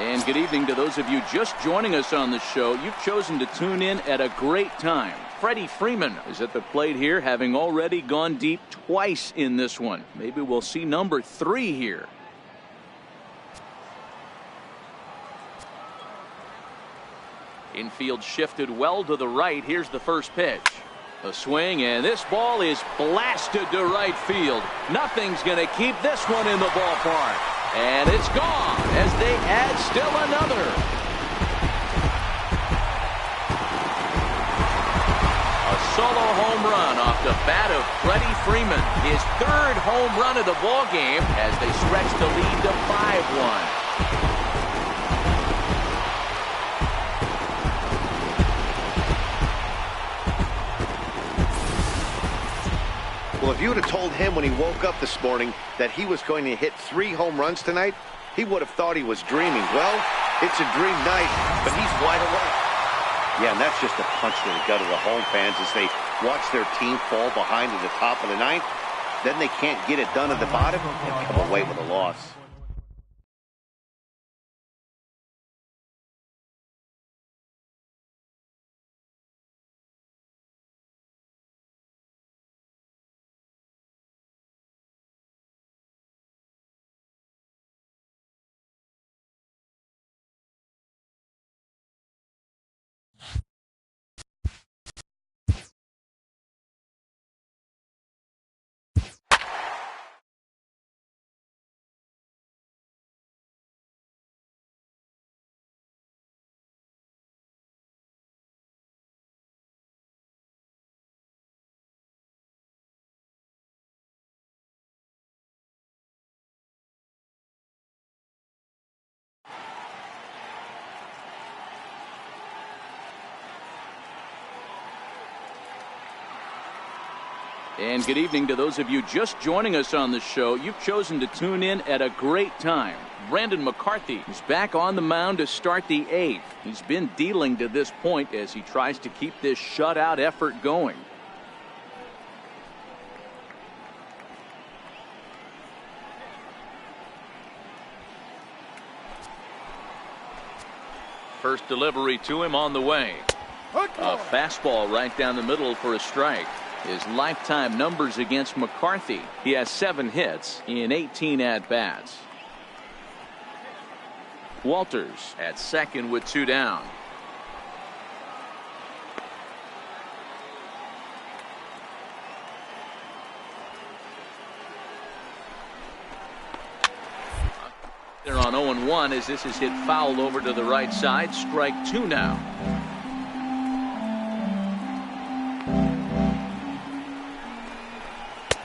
And good evening to those of you just joining us on the show. You've chosen to tune in at a great time. Freddie Freeman is at the plate here, having already gone deep twice in this one. Maybe we'll see number 3 here. Infield shifted well to the right. Here's the first pitch. A swing, and this ball is blasted to right field. Nothing's going to keep this one in the ballpark. And it's gone as they add still another. A solo home run off the bat of Freddie Freeman. His 3rd home run of the ballgame as they stretch the lead to 5-1. Well, if you would have told him when he woke up this morning that he was going to hit 3 home runs tonight, he would have thought he was dreaming. Well, it's a dream night, but he's wide awake. Yeah, and that's just a punch to the gut of the home fans as they watch their team fall behind at the top of the 9th. Then they can't get it done at the bottom and come away with a loss. And good evening to those of you just joining us on the show. You've chosen to tune in at a great time. Brandon McCarthy is back on the mound to start the 8th. He's been dealing to this point as he tries to keep this shutout effort going. First delivery to him on the way. A fastball right down the middle for a strike. His lifetime numbers against McCarthy. He has 7 hits in 18 at-bats. Walters at second with 2 down. They're on 0-1 as this is hit foul over to the right side. Strike 2 now.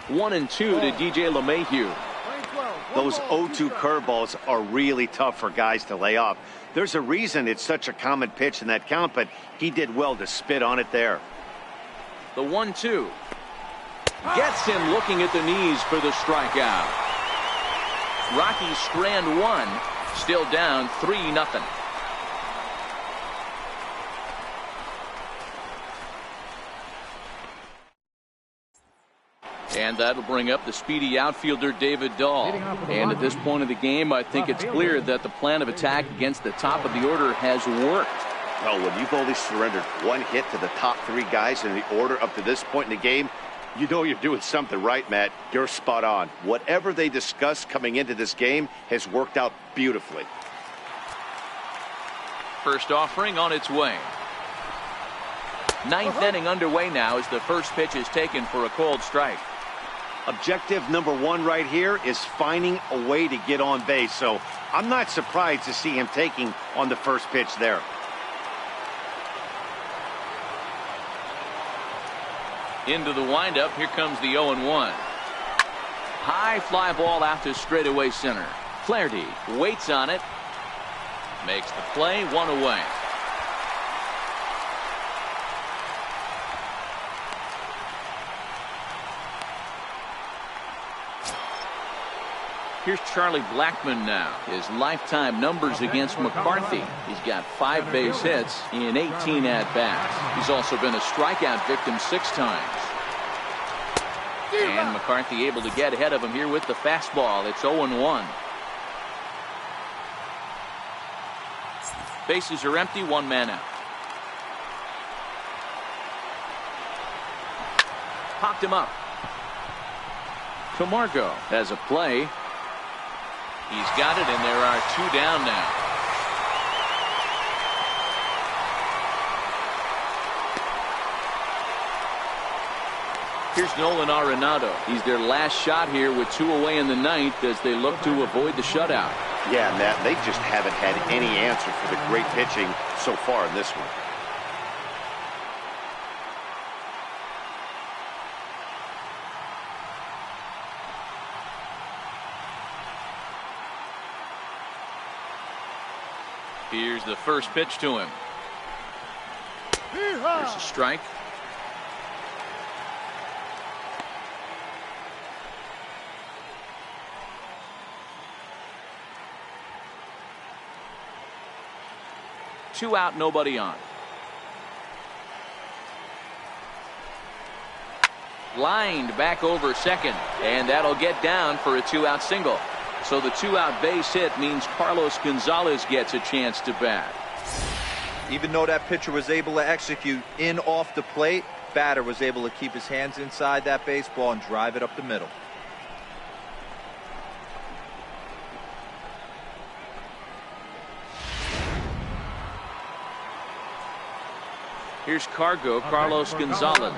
One and 2 to DJ LeMahieu. Those 0-2 curveballs are really tough for guys to lay off. There's a reason it's such a common pitch in that count, but he did well to spit on it there. The 1-2 gets him looking at the knees for the strikeout. Rockies strand 1, still down 3-0. And that'll bring up the speedy outfielder David Dahl. And at this point of the game, I think it's clear that the plan of attack against the top of the order has worked. Well, when you've only surrendered 1 hit to the top 3 guys in the order up to this point in the game, you know you're doing something right, Matt. You're spot on. Whatever they discussed coming into this game has worked out beautifully. First offering on its way. 9th inning underway now as the first pitch is taken for a called strike. Objective number 1 right here is finding a way to get on base. So I'm not surprised to see him taking on the first pitch there. Into the windup. Here comes the 0-1. High fly ball out to straightaway center. Flaherty waits on it. Makes the play. 1 away. Here's Charlie Blackmon now. His lifetime numbers against McCarthy. He's got 5 base hits in 18 at-bats. He's also been a strikeout victim 6 times. And McCarthy able to get ahead of him here with the fastball. It's 0-1. Bases are empty, one man out. Popped him up. Marcotte has a play. He's got it, and there are two down now. Here's Nolan Arenado. He's their last shot here with two away in the ninth as they look to avoid the shutout. Yeah, Matt, they just haven't had any answer for the great pitching so far in this one. Here's the first pitch to him. Here's a strike. Two out, nobody on. Lined back over second, and that'll get down for a two-out single. So the two-out base hit means Carlos Gonzalez gets a chance to bat. Even though that pitcher was able to execute in off the plate, batter was able to keep his hands inside that baseball and drive it up the middle. Here's Carlos Gonzalez.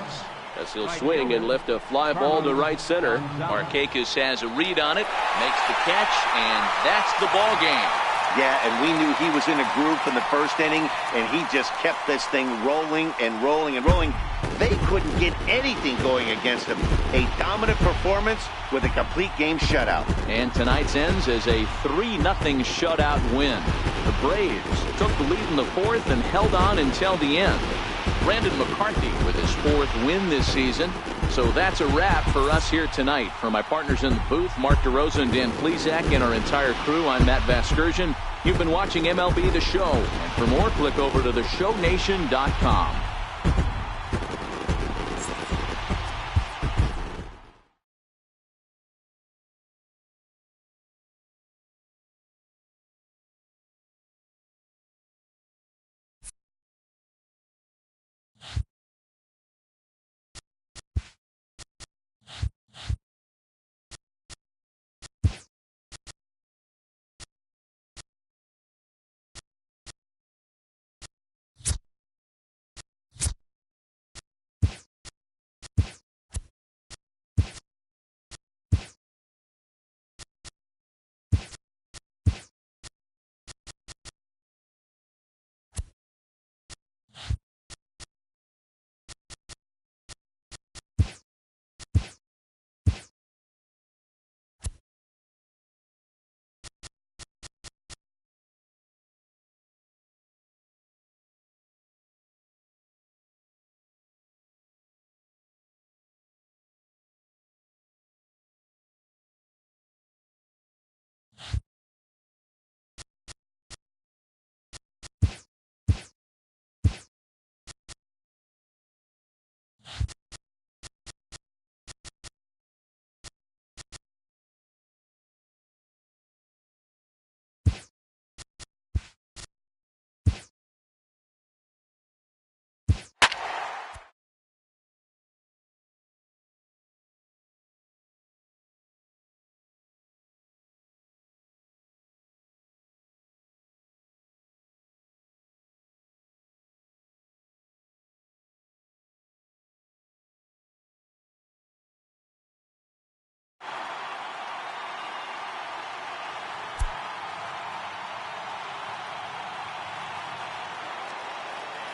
As he'll swing and lift a fly ball to right center. Marcotte has a read on it, makes the catch, and that's the ball game. Yeah, and we knew he was in a groove from the first inning, and he just kept this thing rolling and rolling and rolling. They couldn't get anything going against him. A dominant performance with a complete game shutout. And tonight's ends as a 3-0 shutout win. The Braves took the lead in the fourth and held on until the end. Brandon McCarthy with his fourth win this season. So that's a wrap for us here tonight. For my partners in the booth, Mark DeRosa and Dan Plesac, and our entire crew, I'm Matt Vasgersian. You've been watching MLB The Show. And for more, click over to theshownation.com.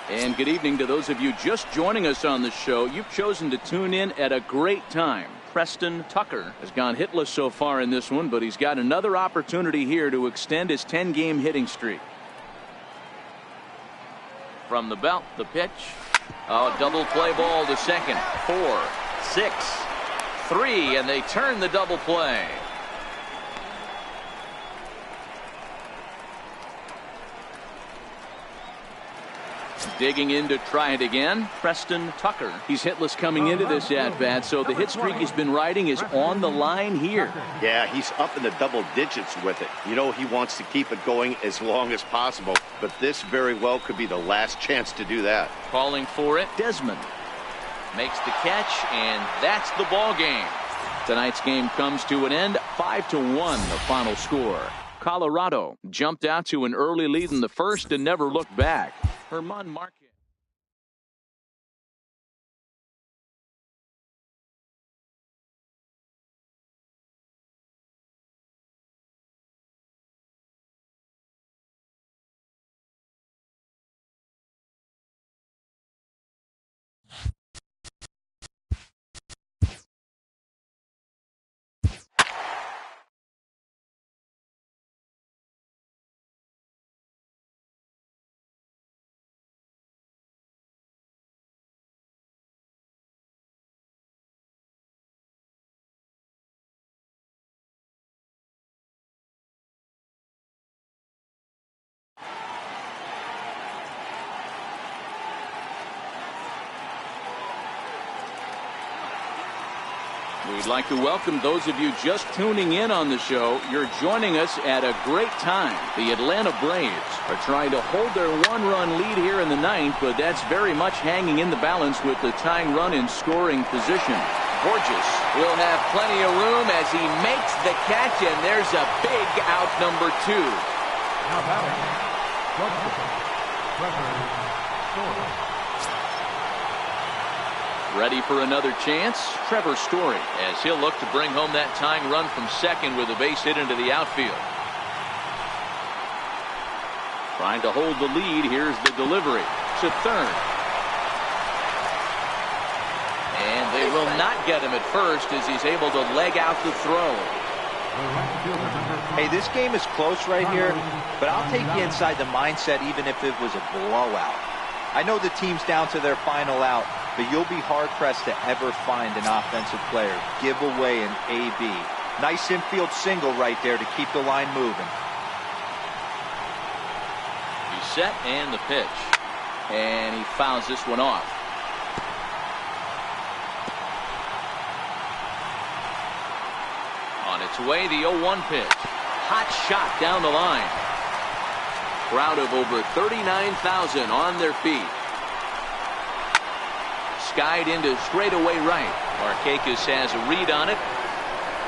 And good evening to those of you just joining us on the show. You've chosen to tune in at a great time. Preston Tucker has gone hitless so far in this one, but he's got another opportunity here to extend his 10-game hitting streak. From the belt, the pitch. Oh, double play ball to second. 4, 6, 3, and they turn the double play. Digging in to try it again, Preston Tucker. He's hitless coming into this at-bat, so the hit streak he's been riding is on the line here. Yeah, he's up in the double digits with it. You know, he wants to keep it going as long as possible, but this very well could be the last chance to do that. Calling for it, Desmond makes the catch, and that's the ball game. Tonight's game comes to an end, 5-1 the final score. Colorado jumped out to an early lead in the first and never looked back. Herman Marquez. We'd like to welcome those of you just tuning in on the show. You're joining us at a great time. The Atlanta Braves are trying to hold their one-run lead here in the ninth, but that's very much hanging in the balance with the tying run in scoring position. Borges will have plenty of room as he makes the catch, and there's a big out number 2. Now batting, Trevor. Ready for another chance? Trevor Story, as he'll look to bring home that tying run from second with a base hit into the outfield. Trying to hold the lead. Here's the delivery to third. And they will not get him at first as he's able to leg out the throw. Hey, this game is close right here, but I'll take you inside the mindset even if it was a blowout. I know the team's down to their final out, but you'll be hard-pressed to ever find an offensive player give away an AB. Nice infield single right there to keep the line moving. He's set and the pitch. And he fouls this one off. On its way, the 0-1 pitch. Hot shot down the line. Crowd of over 39,000 on their feet. Skied into straightaway right. Markakis has a read on it.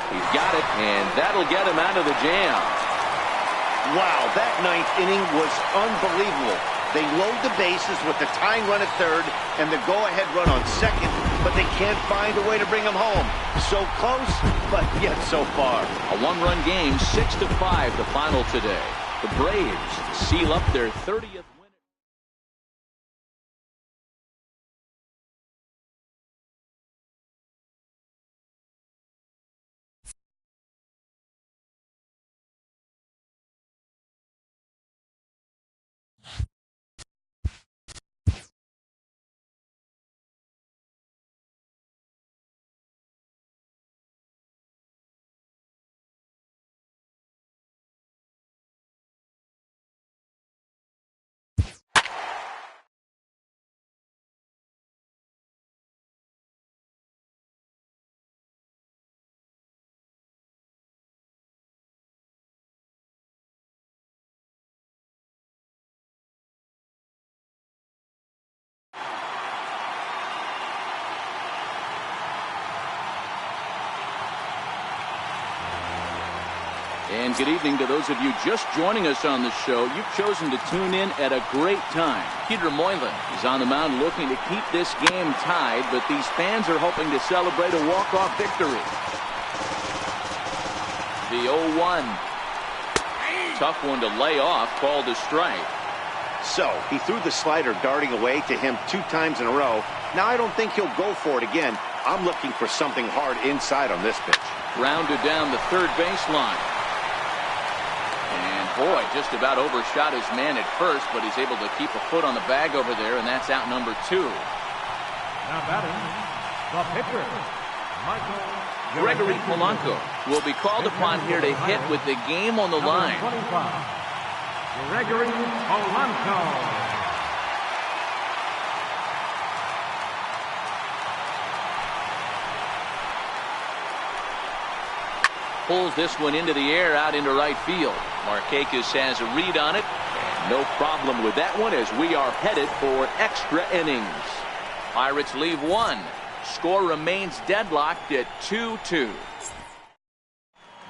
He's got it, and that'll get him out of the jam. Wow, that ninth inning was unbelievable. They load the bases with the tying run at third and the go-ahead run on second, but they can't find a way to bring them home. So close, but yet so far. A one-run game, 6-5 the final today. The Braves seal up their 30th win. And good evening to those of you just joining us on the show. You've chosen to tune in at a great time. Peter Moylan is on the mound looking to keep this game tied, but these fans are hoping to celebrate a walk-off victory. The 0-1. Tough one to lay off, called a strike. So, he threw the slider darting away to him 2 times in a row. Now I don't think he'll go for it again. I'm looking for something hard inside on this pitch. Grounded down the third baseline. Boy, just about overshot his man at first, but he's able to keep a foot on the bag over there, and that's out number 2. Now batting, the pitcher, Michael Gregory Polanco will be called upon here to hit with the game on the line. Gregory Polanco. pulls this one into the air out into right field. Marcotte has a read on it. And no problem with that one as we are headed for extra innings. Pirates leave one. Score remains deadlocked at 2-2.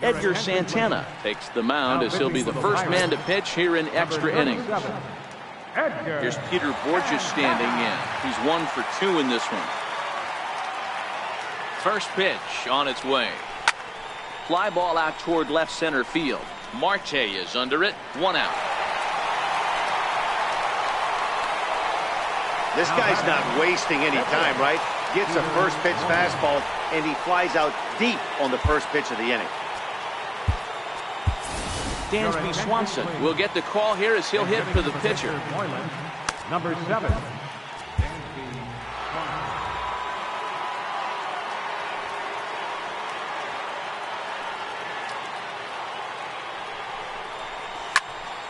Edgar Santana takes the mound as he'll be the first man to pitch here in extra innings. Here's Peter Borges standing in. He's 1 for 2 in this one. First pitch on its way. Fly ball out toward left center field. Marte is under it. 1 out. This guy's not wasting any time, right? Gets a first pitch fastball, and he flies out deep on the first pitch of the inning. Dansby Swanson will get the call here as he'll hit for the pitcher. Number 7.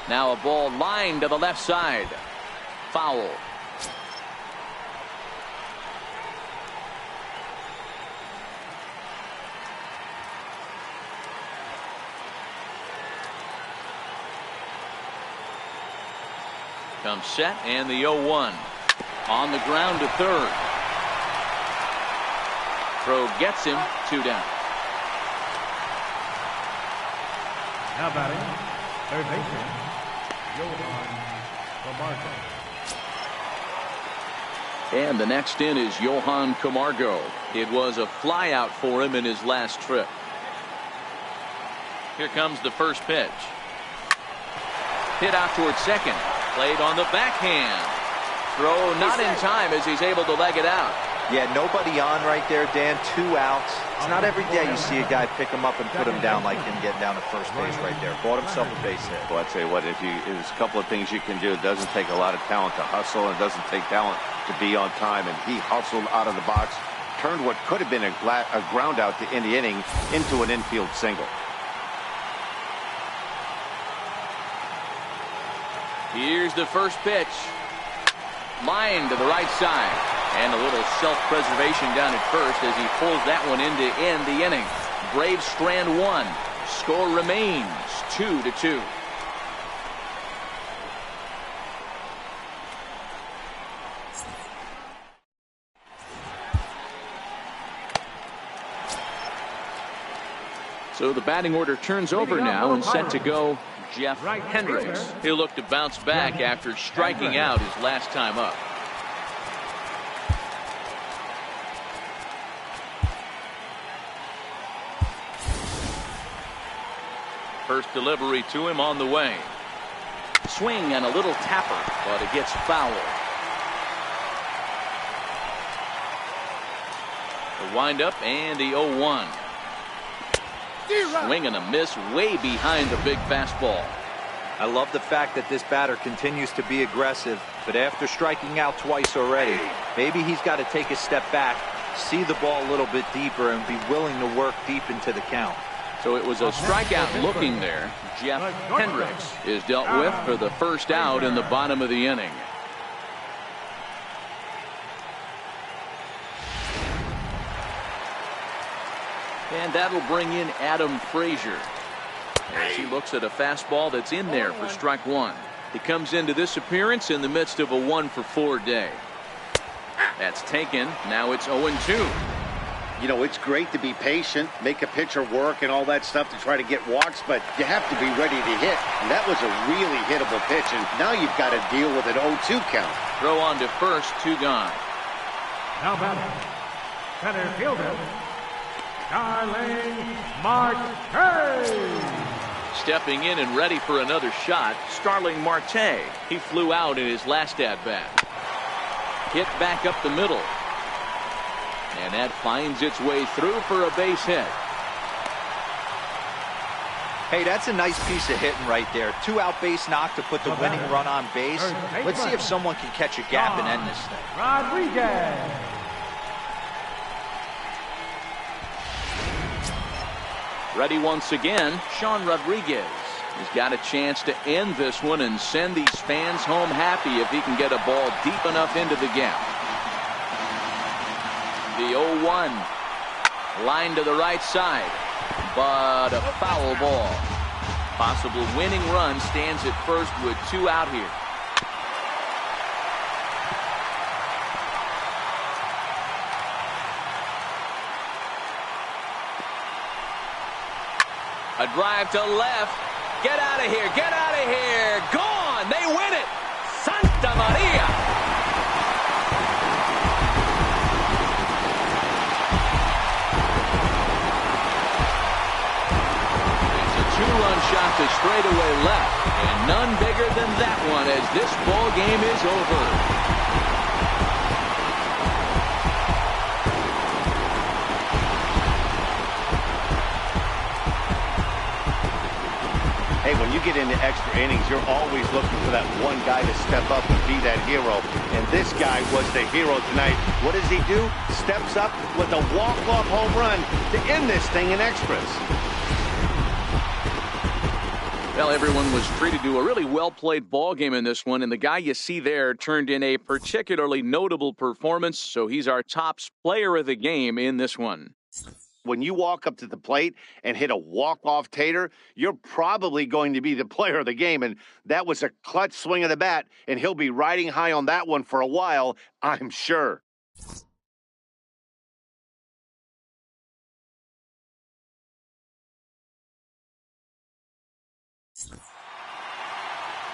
Now a ball lined to the left side. Foul. Comes set and the 0-1. On the ground to third. Throw gets him. 2 down. Now batting, third baseman, Johan Camargo. And the next in is Johan Camargo. It was a flyout for him in his last trip. Here comes the first pitch. Hit out towards second. Played on the backhand. Throw not in time as he's able to leg it out. Yeah, nobody on right there, Dan. 2 outs. It's not every day you see a guy pick him up and put him down like him getting down to first base right there. Bought himself a base hit. Well, I'd say what, there's a couple of things you can do. It doesn't take a lot of talent to hustle, and it doesn't take talent to be on time. And he hustled out of the box, turned what could have been a ground out in the inning into an infield single. Here's the first pitch. Line to the right side. And a little self-preservation down at first as he pulls that one in to end the inning. Braves strand 1. Score remains 2-2. So the batting order turns over now and set to go Jeff Hendricks. He'll look to bounce back after striking out his last time up. First delivery to him on the way. Swing and a little tapper, but it gets foul. The windup and the 0-1. Swing and a miss way behind the big fastball. I love the fact that this batter continues to be aggressive, but after striking out twice already, maybe he's got to take a step back, see the ball a little bit deeper, and be willing to work deep into the count. So it was a strikeout looking there. Jeff Hendricks is dealt with for the first out in the bottom of the inning. And that'll bring in Adam Frazier as he looks at a fastball that's in there for strike 1. He comes into this appearance in the midst of a 1-for-4 day. That's taken. Now it's 0-2. You know, it's great to be patient, make a pitcher work and all that stuff to try to get walks, but you have to be ready to hit. And that was a really hittable pitch, and now you've got to deal with an 0-2 count. Throw on to first, 2 gone. Now batting, center fielder, Tyler Marcotte. Stepping in and ready for another shot, Starling Marte. He flew out in his last at-bat. Hit back up the middle. And that finds its way through for a base hit. Hey, that's a nice piece of hitting right there. 2-out base knock to put the winning run on base. Let's see if someone can catch a gap and end this thing. Rodriguez. Ready once again, Sean Rodriguez. He's got a chance to end this one and send these fans home happy if he can get a ball deep enough into the gap. The 0-1. Line to the right side. but a foul ball. Possible winning run stands at first with 2 out here. A drive to left. Get out of here. Get out of here. Gone. They win it. Santa Maria. It's a 2-run shot to straightaway left. And none bigger than that one as this ball game is over. Hey, when you get into extra innings, you're always looking for that one guy to step up and be that hero. And this guy was the hero tonight. What does he do? Steps up with a walk-off home run to end this thing in extras. Well, everyone was treated to a really well-played ball game in this one, and the guy you see there turned in a particularly notable performance, so he's our top player of the game in this one. When you walk up to the plate and hit a walk-off tater, you're probably going to be the player of the game, and that was a clutch swing of the bat, and he'll be riding high on that one for a while, I'm sure.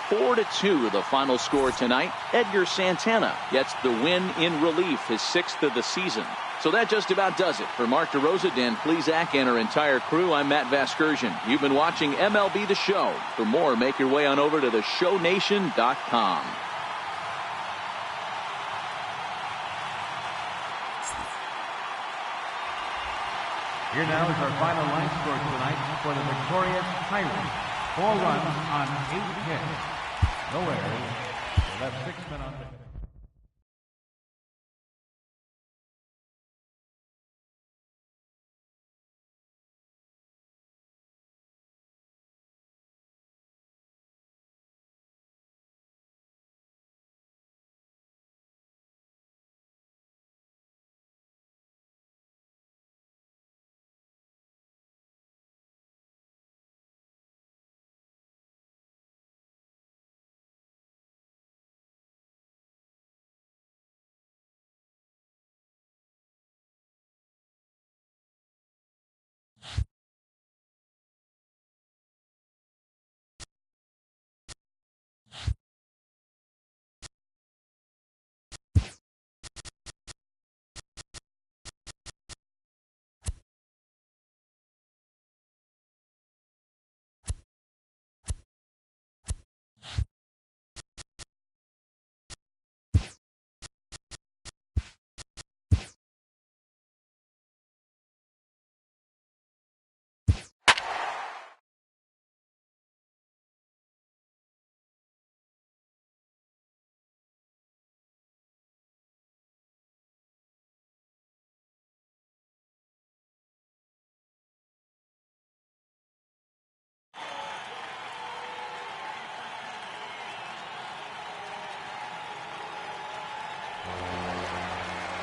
Four to 2, the final score tonight. Edgar Santana gets the win in relief, his 6th of the season. So that just about does it. For Mark DeRosa, Dan Plesac, and our entire crew, I'm Matt Vasgersian. You've been watching MLB The Show. For more, make your way on over to theshownation.com. Here now is our final line score tonight for the victorious Pirates. 4 runs on 8 hits. No errors. They left 6 men on base.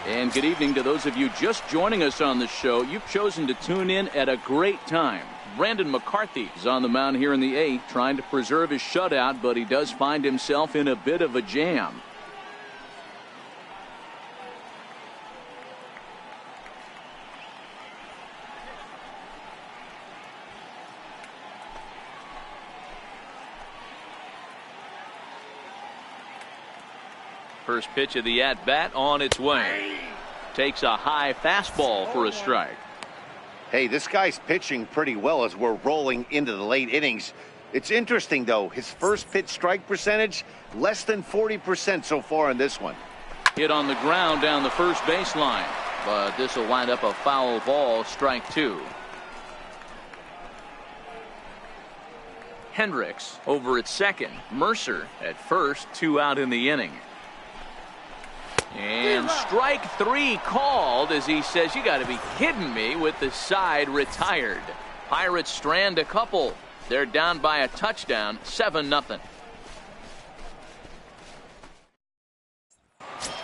And good evening to those of you just joining us on the show. You've chosen to tune in at a great time. Brandon McCarthy is on the mound here in the 8th, trying to preserve his shutout, but he does find himself in a bit of a jam. First pitch of the at-bat on its way. Takes a high fastball for a strike. Hey, this guy's pitching pretty well as we're rolling into the late innings. It's interesting, though. His first pitch strike percentage, less than 40% so far in this one. Hit on the ground down the first baseline, but this will wind up a foul ball, strike 2. Hendricks over at second. Mercer at first, 2 out in the inning. And strike 3 called as he says, you got to be kidding me, with the side retired. Pirates strand a couple. They're down by a touchdown, 7-0.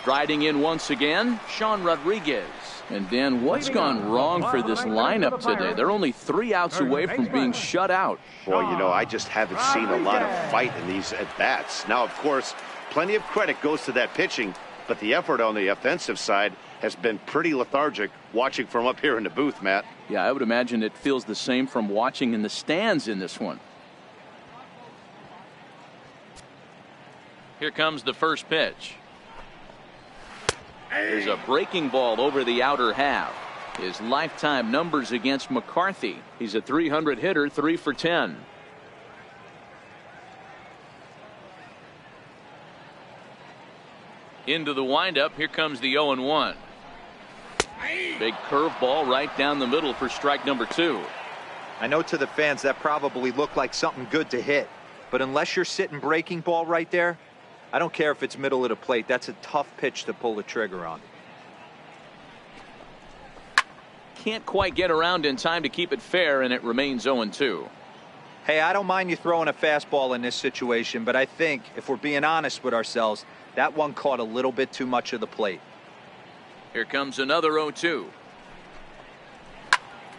Striding in once again, Sean Rodriguez. And Dan, what's gone wrong for this lineup today? They're only 3 outs away from being shut out. Boy, you know, I just haven't seen a lot of fight in these at-bats. Now, of course, plenty of credit goes to that pitching, but the effort on the offensive side has been pretty lethargic watching from up here in the booth, Matt. Yeah, I would imagine it feels the same from watching in the stands in this one. Here comes the first pitch. There's a breaking ball over the outer half. His lifetime numbers against McCarthy. He's a .300 hitter, 3 for 10. Into the windup. Here comes the 0-1. Big curveball right down the middle for strike number 2. I know to the fans that probably looked like something good to hit, but unless you're sitting breaking ball right there, I don't care if it's middle of the plate. That's a tough pitch to pull the trigger on. Can't quite get around in time to keep it fair, and it remains 0-2. Hey, I don't mind you throwing a fastball in this situation, but I think if we're being honest with ourselves, that one caught a little bit too much of the plate. Here comes another 0-2.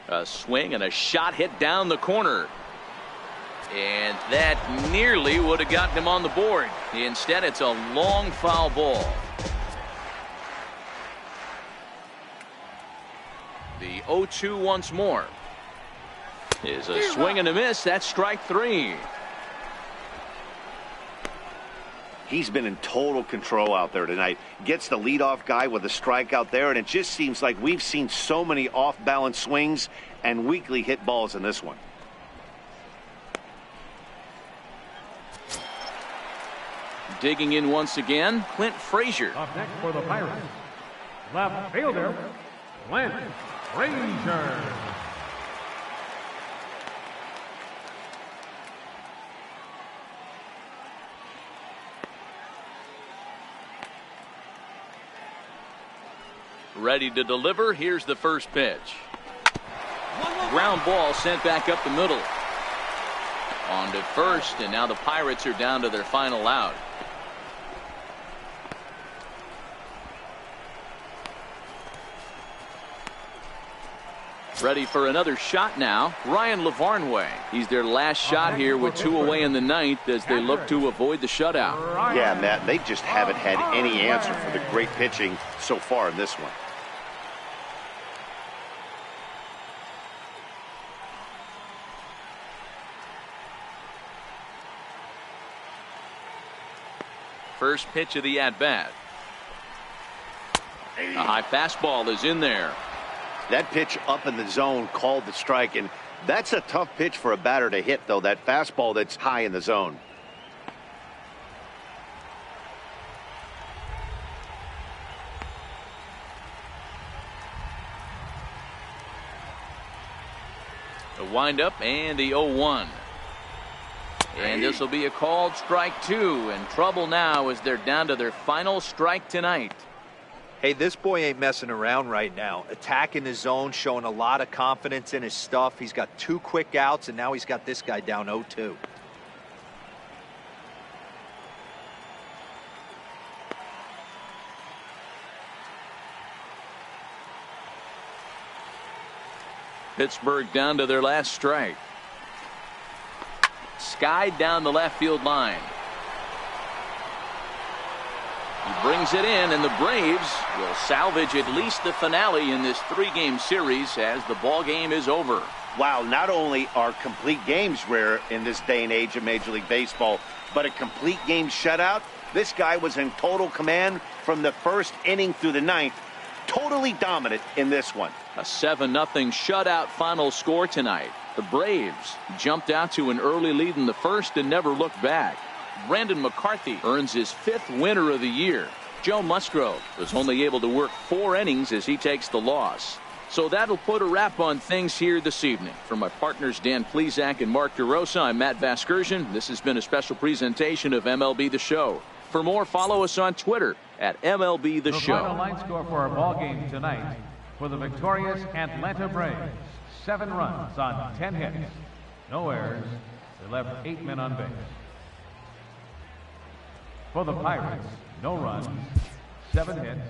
A swing and a shot hit down the corner. And that nearly would have gotten him on the board. Instead, it's a long foul ball. The 0-2 once more. Is a swing and a miss. That's strike 3. He's been in total control out there tonight. Gets the leadoff guy with a strikeout there, and it just seems like we've seen so many off-balance swings and weakly hit balls in this one. Digging in once again, Clint Frazier. Up next for the Pirates, left fielder, Clint Frazier. Ready to deliver. Here's the first pitch. Ground ball sent back up the middle. On to first, and now the Pirates are down to their final out. Ready for another shot now, Ryan Lavarnway. He's their last shot here with 2 away in the ninth as they look to avoid the shutout. Yeah, Matt, they just haven't had any answer for the great pitching so far in this one. First pitch of the at-bat. A high fastball is in there. That pitch up in the zone called the strike, and that's a tough pitch for a batter to hit, though, that fastball that's high in the zone. The windup and the 0-1. And this will be a called strike 2, and trouble now as they're down to their final strike tonight. Hey, this boy ain't messing around right now. Attacking his zone, showing a lot of confidence in his stuff. He's got 2 quick outs, and now he's got this guy down 0-2. Pittsburgh down to their last strike. Skied down the left field line. He brings it in, and the Braves will salvage at least the finale in this 3-game series as the ball game is over. Wow, not only are complete games rare in this day and age of Major League Baseball, but a complete game shutout. This guy was in total command from the first inning through the ninth. Totally dominant in this one. A 7-0 shutout final score tonight. The Braves jumped out to an early lead in the first and never looked back. Brandon McCarthy earns his 5th winner of the year. Joe Musgrove was only able to work 4 innings as he takes the loss. So that'll put a wrap on things here this evening. For my partners Dan Plesac and Mark DeRosa, I'm Matt Vasgersian. This has been a special presentation of MLB The Show. For more, follow us on Twitter at MLB The Show. The final line score for our ball game tonight for the victorious Atlanta Braves. 7 runs on 10 hits. No errors. They left 8 men on base. For the Pirates, no runs, 7 hits,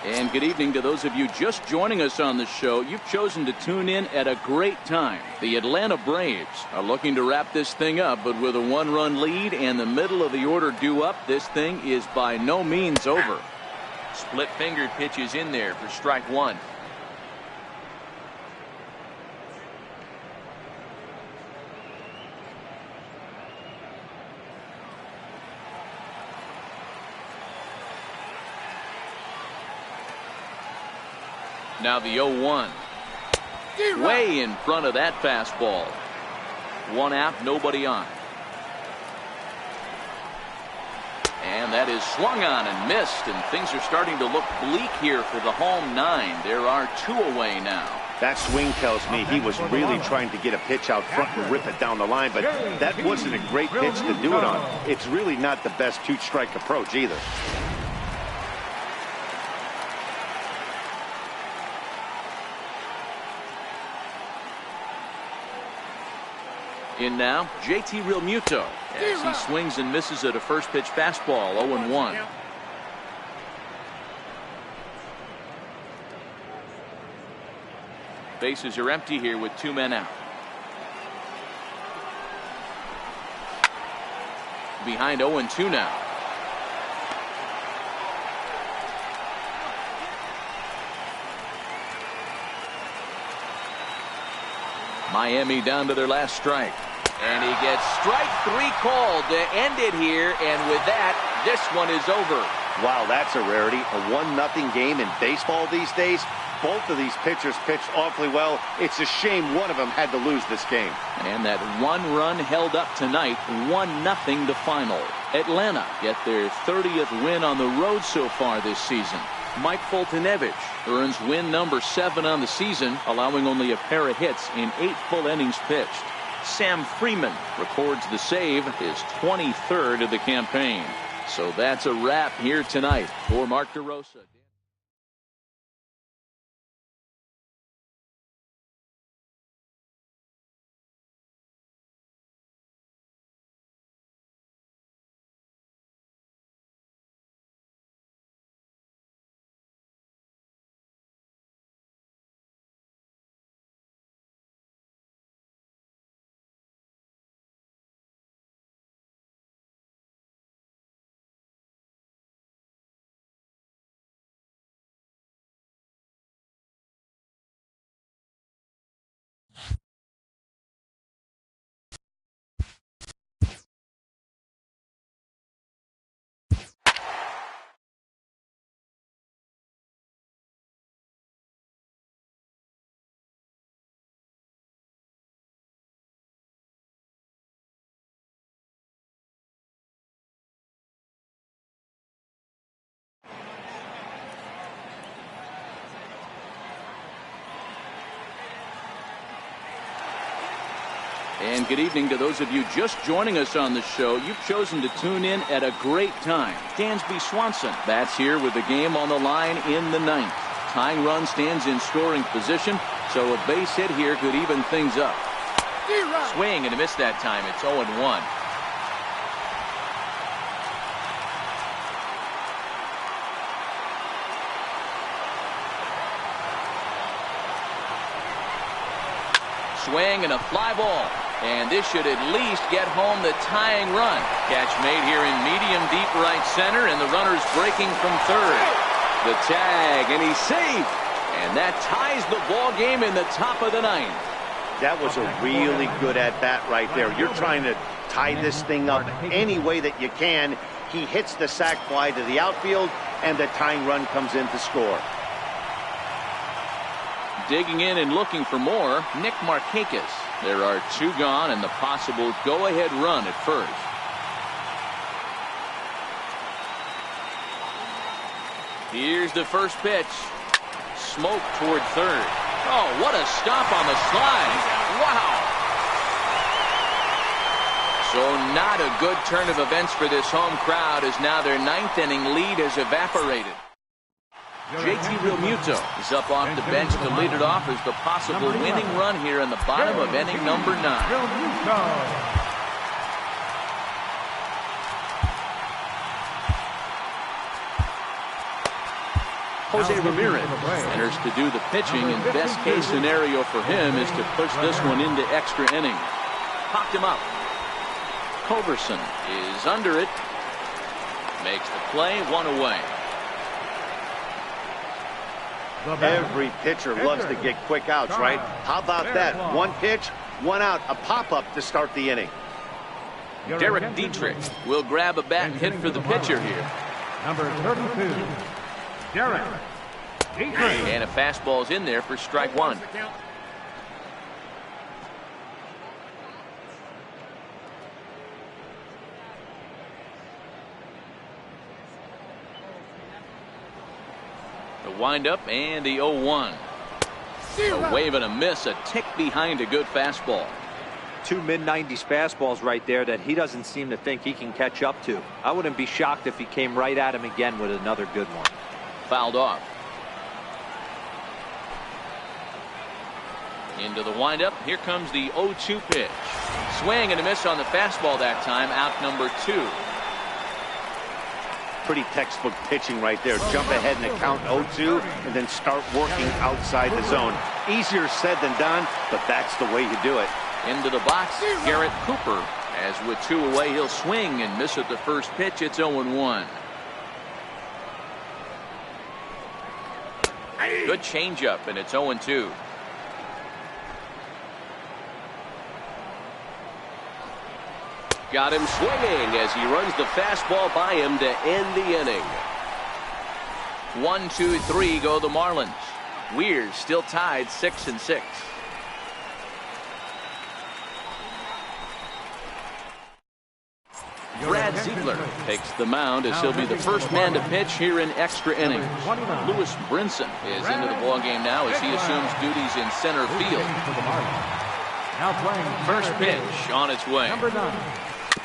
And good evening to those of you just joining us on the show. You've chosen to tune in at a great time. The Atlanta Braves are looking to wrap this thing up, but with a one-run lead and the middle of the order due up, this thing is by no means over. Split-fingered pitch is in there for strike one. Now the 0-1. Way in front of that fastball. One out, nobody on. And that is swung on and missed, and things are starting to look bleak here for the home nine. There are two away now. That swing tells me he was really trying to get a pitch out front and rip it down the line, but that wasn't a great pitch to do it on. It's really not the best two-strike approach either. In now, JT Realmuto as he swings and misses at a first pitch fastball. 0-1. Bases are empty here with two men out. Behind 0-2 now. Miami down to their last strike. And he gets strike three called to end it here, and with that, this one is over. Wow, that's a rarity. A 1-0 game in baseball these days. Both of these pitchers pitched awfully well. It's a shame one of them had to lose this game. And that one run held up tonight, 1-0 the final. Atlanta get their 30th win on the road so far this season. Mike Foltynewicz earns win number 7 on the season, allowing only a pair of hits in 8 full innings pitched. Sam Freeman records the save, his 23rd of the campaign. So that's a wrap here tonight for Mark DeRosa. And good evening to those of you just joining us on the show. You've chosen to tune in at a great time. Dansby Swanson bats here with the game on the line in the 9th. Tying run stands in scoring position, so a base hit here could even things up. Swing and a miss that time. It's 0-1. Swing and a fly ball. And this should at least get home the tying run. Catch made here in medium deep right center, and the runner's breaking from third. The tag, and he's safe. And that ties the ball game in the top of the 9th. That was a really good at-bat right there. You're trying to tie this thing up any way that you can. He hits the sac fly to the outfield, and the tying run comes in to score. Digging in and looking for more, Nick Markakis. There are 2 gone and the possible go-ahead run at first. Here's the first pitch. Smoke toward third. Oh, what a stop on the slide. Wow. So not a good turn of events for this home crowd, as now their 9th inning lead has evaporated. JT Realmuto is up off the bench to lead it off as the possible winning run here in the bottom of inning number 9. Jose Ramirez enters to do the pitching, and best case scenario for him is to push this one into extra innings. Popped him up. Culberson is under it. Makes the play, one away. Every pitcher loves to get quick outs, right? How about that? One pitch, one out, a pop-up to start the inning. Derek Dietrich will grab a bat and hit for the pitcher here. Number 32, Derek Dietrich. And a fastball's in there for strike one. The windup and the 0-1. A wave and a miss, a tick behind a good fastball. Two mid-90s fastballs right there that he doesn't seem to think he can catch up to. I wouldn't be shocked if he came right at him again with another good one. Fouled off. Into the windup. Here comes the 0-2 pitch. Swing and a miss on the fastball that time. Out number 2. Pretty textbook pitching right there. Jump ahead in the count 0-2 and then start working outside the zone. Easier said than done, but that's the way you do it. Into the box, Garrett Cooper. As with 2 away, he'll swing and miss at the first pitch. It's 0-1. Good changeup, and it's 0-2. Got him swinging as he runs the fastball by him to end the inning. 1, 2, 3 go the Marlins. Weir still tied 6-6. Brad Ziegler takes the mound as he'll be the first man to pitch here in extra innings. Lewis Brinson is into the ballgame now as he assumes duties in center field. First pitch on its way.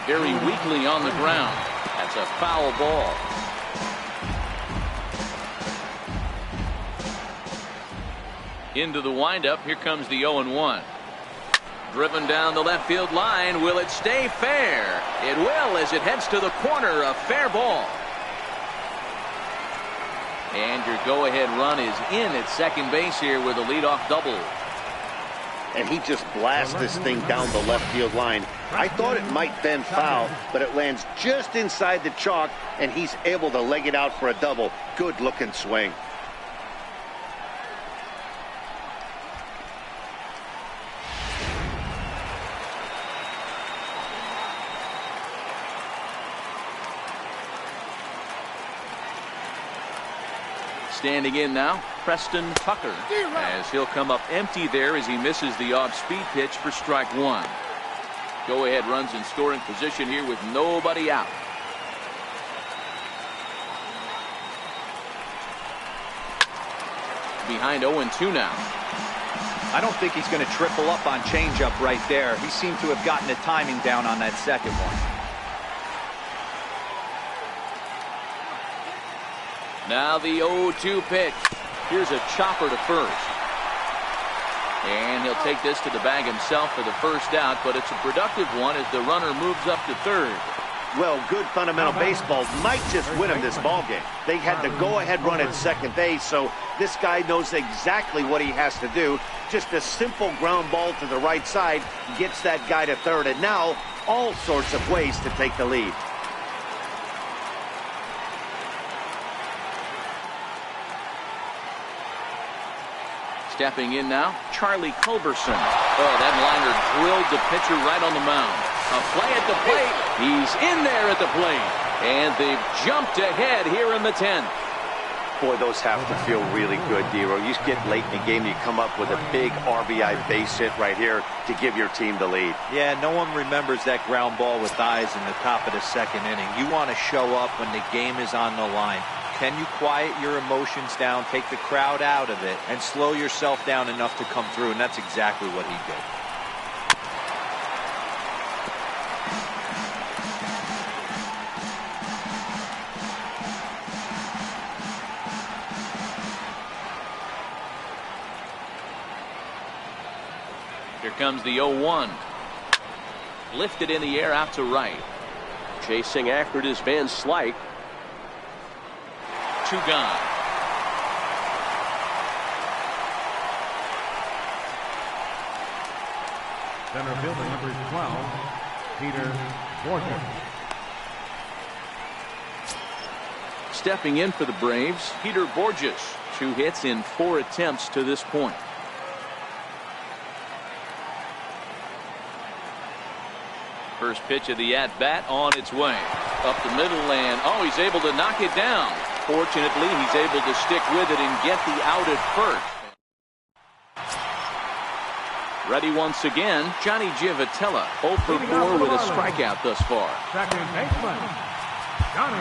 Very weakly on the ground. That's a foul ball. Into the windup. Here comes the 0-1. Driven down the left field line. Will it stay fair? It will as it heads to the corner. A fair ball. And your go-ahead run is in at second base here with a leadoff double. And he just blasts this thing down the left field line. I thought it might bend foul, but it lands just inside the chalk, and he's able to leg it out for a double. Good-looking swing. Standing in now, Preston Tucker, as he'll come up empty there as he misses the off-speed pitch for strike one. Go-ahead runs in scoring position here with nobody out. Behind 0-2 now. I don't think he's going to triple up on changeup right there. He seemed to have gotten the timing down on that second one. Now the 0-2 pitch. Here's a chopper to first. And he'll take this to the bag himself for the first out, but it's a productive one as the runner moves up to third. Well, good fundamental baseball might just win him this ballgame. They had the go-ahead run at second base, so this guy knows exactly what he has to do. Just a simple ground ball to the right side gets that guy to third, and now all sorts of ways to take the lead. Stepping in now, Charlie Culberson. Oh, that liner drilled the pitcher right on the mound. A play at the plate. He's in there at the plate. And they've jumped ahead here in the 10th. Boy, those have to feel really good, Dero. You get late in the game, you come up with a big RBI base hit right here to give your team the lead. Yeah, no one remembers that ground ball with eyes in the top of the second inning. You want to show up when the game is on the line. Can you quiet your emotions down, take the crowd out of it, and slow yourself down enough to come through? And that's exactly what he did. Here comes the 0-1. Lifted in the air out to right. Chasing after it is Van Slyke. 2 gone. Center fielder number 12, Peter Borges. Stepping in for the Braves, Peter Borges. 2 hits in 4 attempts to this point. First pitch of the at-bat on its way. Up the middle and, he's able to knock it down. Fortunately, he's able to stick with it and get the out at first. Ready once again, Johnny Giavotella, 0 for 4 with a strikeout thus far. Second baseman, Johnny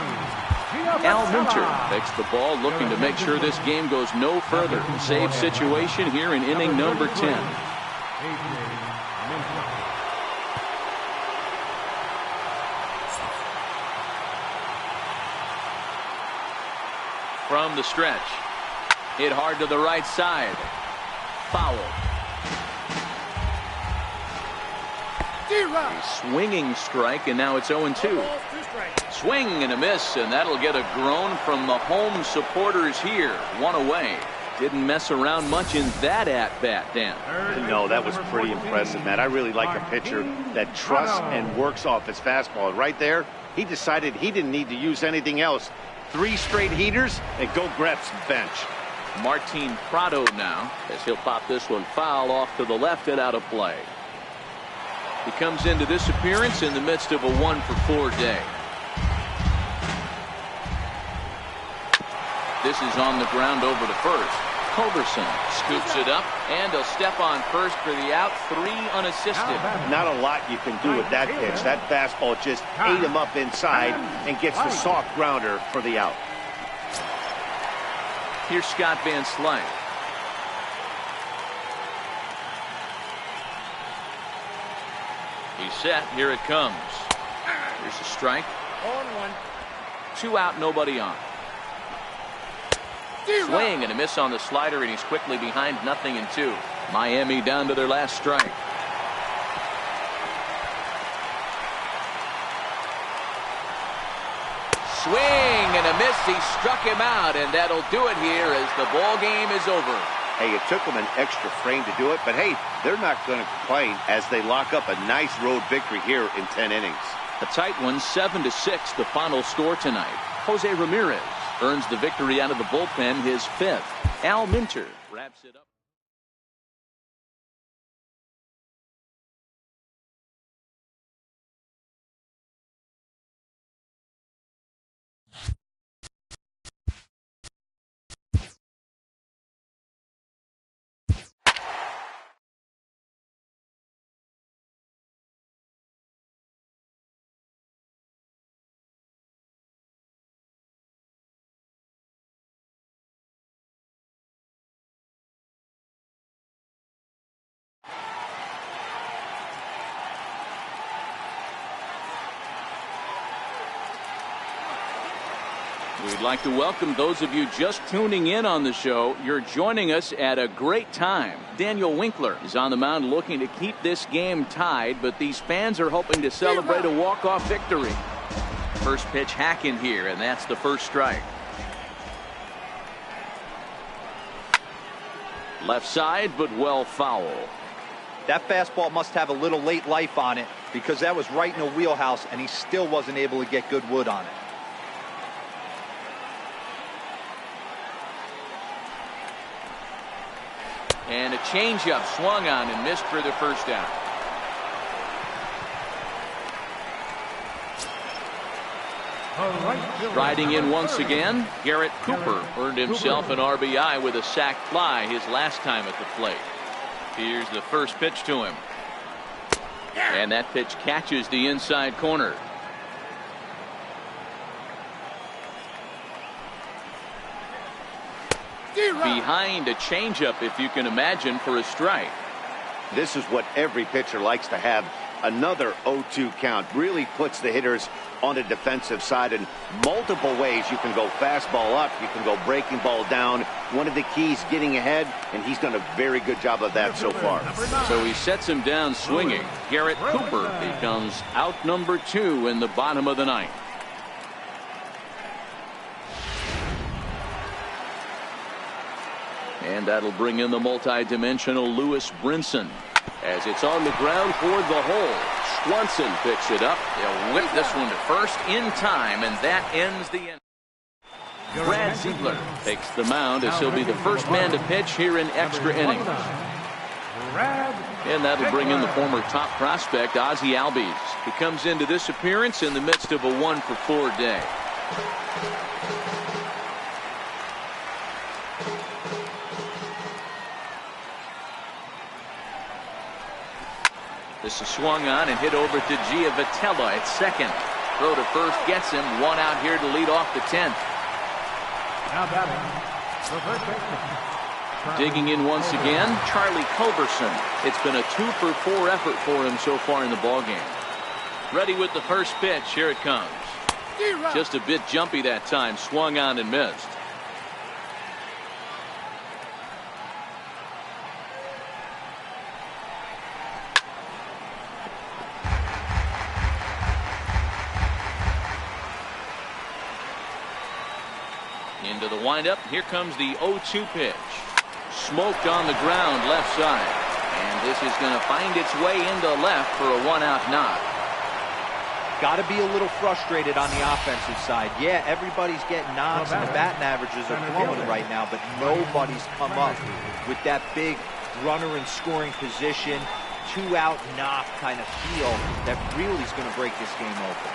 Giavotella. Al Minter takes the ball, looking to make sure this game goes no further. Save situation here in inning number 10. From the stretch, hit hard to the right side. Foul. A swinging strike, and now it's 0-2. Swing and a miss, and that'll get a groan from the home supporters here. 1 away. Didn't mess around much in that at-bat, Dan. No, that was pretty impressive, Matt. I really like a pitcher that trusts and works off his fastball. Right there, he decided he didn't need to use anything else. 3 straight heaters, and go grab some bench. Martin Prado now, as he'll pop this one foul off to the left and out of play. He comes into this appearance in the midst of a 1 for 4 day. This is on the ground over to first. Culberson scoops it up, and he'll step on first for the out. 3 unassisted. Not a lot you can do with that pitch. That fastball just ate him up inside and gets the soft grounder for the out. Here's Scott Van Slyke. He's set. Here it comes. Here's a strike. 2 out, nobody on. Swing and a miss on the slider, and he's quickly behind 0-2. Miami down to their last strike. Swing and a miss. He struck him out, and that'll do it here as the ball game is over. Hey, it took them an extra frame to do it, but hey, they're not going to complain as they lock up a nice road victory here in 10 innings. A tight one, 7-6, the final score tonight. Jose Ramirez earns the victory out of the bullpen, his 5th. Al Minter wraps it up. We'd like to welcome those of you just tuning in on the show. You're joining us at a great time. Daniel Winkler is on the mound looking to keep this game tied, but these fans are hoping to celebrate a walk-off victory. First pitch hack in here, and that's the first strike. Left side, but well foul. That fastball must have a little late life on it, because that was right in the wheelhouse, and he still wasn't able to get good wood on it. And a changeup swung on and missed for the first down. Riding in once again, Garrett Cooper earned himself an RBI with a sac fly his last time at the plate. Here's the first pitch to him. And that pitch catches the inside corner. Behind a changeup, if you can imagine, for a strike. This is what every pitcher likes to have. Another 0-2 count really puts the hitters on the defensive side in multiple ways. You can go fastball up, you can go breaking ball down. One of the keys, getting ahead, and he's done a very good job of that so far. So he sets him down swinging. Garrett Cooper becomes out number 2 in the bottom of the 9th. And that'll bring in the multi-dimensional Lewis Brinson. As it's on the ground toward the hole. Swanson picks it up. He'll whip this one to first in time, and that ends the inning. Brad Ziegler takes the mound as he'll be the first man to pitch here in extra innings. And that'll bring in the former top prospect, Ozzie Albies. He comes into this appearance in the midst of a 1-for-4 day. This is swung on and hit over to Giavotella at second. Throw to first gets him. One out here to lead off the 10th. Now batting, the first baseman. Digging in once again, Charlie Culberson. It's been a 2-for-4 effort for him so far in the ballgame. Ready with the first pitch. Here it comes. Just a bit jumpy that time. Swung on and missed. Into the windup. Here comes the 0-2 pitch. Smoked on the ground left side. And this is going to find its way into left for a 1-out knock. Got to be a little frustrated on the offensive side. Yeah, everybody's getting knocks and the batting averages are flowing right now, but nobody's come up with that big runner in scoring position, 2-out knock kind of feel that really is going to break this game open.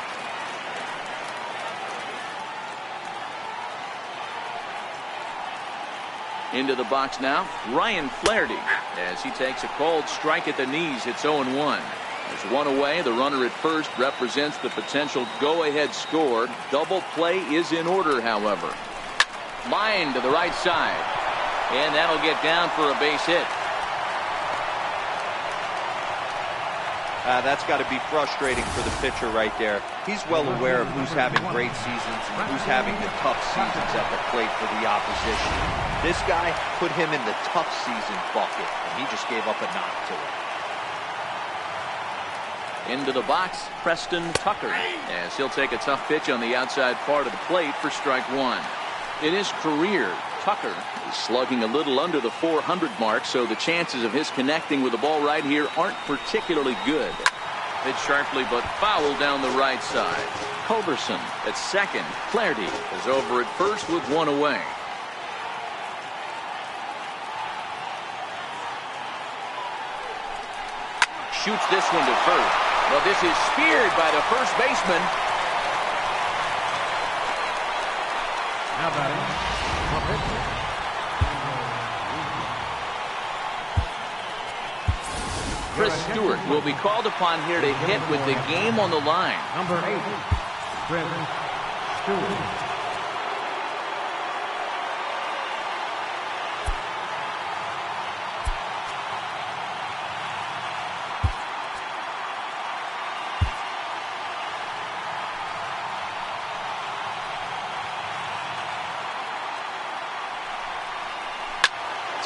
Into the box now, Ryan Flaherty, as he takes a cold strike at the knees. It's 0-1. There's one away. The runner at first represents the potential go-ahead score. Double play is in order, however. Line to the right side, and that'll get down for a base hit. That's got to be frustrating for the pitcher right there. He's well aware of who's having great seasons and who's having the tough seasons at the plate for the opposition. This guy put him in the tough season bucket, and he just gave up a knock to it. Into the box, Preston Tucker, as he'll take a tough pitch on the outside part of the plate for strike one. In his career, Tucker is slugging a little under the 400 mark, so the chances of his connecting with the ball right here aren't particularly good. Hit sharply but foul down the right side. Culberson at second. Flaherty is over at first with one away. Shoots this one to first. Well, this is speared by the first baseman. Now batting, the pitcher. Chris Stewart will be called upon here to hit with the game on the line. Number 8, Chris Stewart.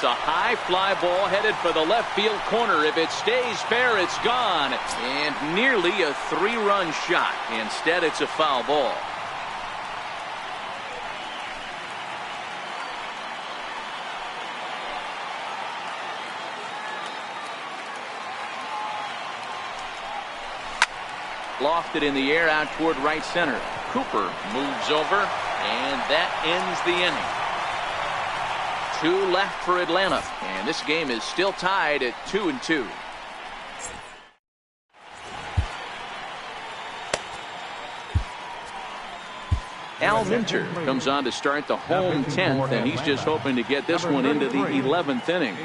A high fly ball headed for the left field corner. If it stays fair, it's gone. And nearly a 3-run shot. Instead, it's a foul ball. Lofted in the air out toward right center. Cooper moves over, and that ends the inning. 2 left for Atlanta, and this game is still tied at 2-2. Al Minter comes on to start the home 10th, and he's just hoping to get this one into the 11th inning.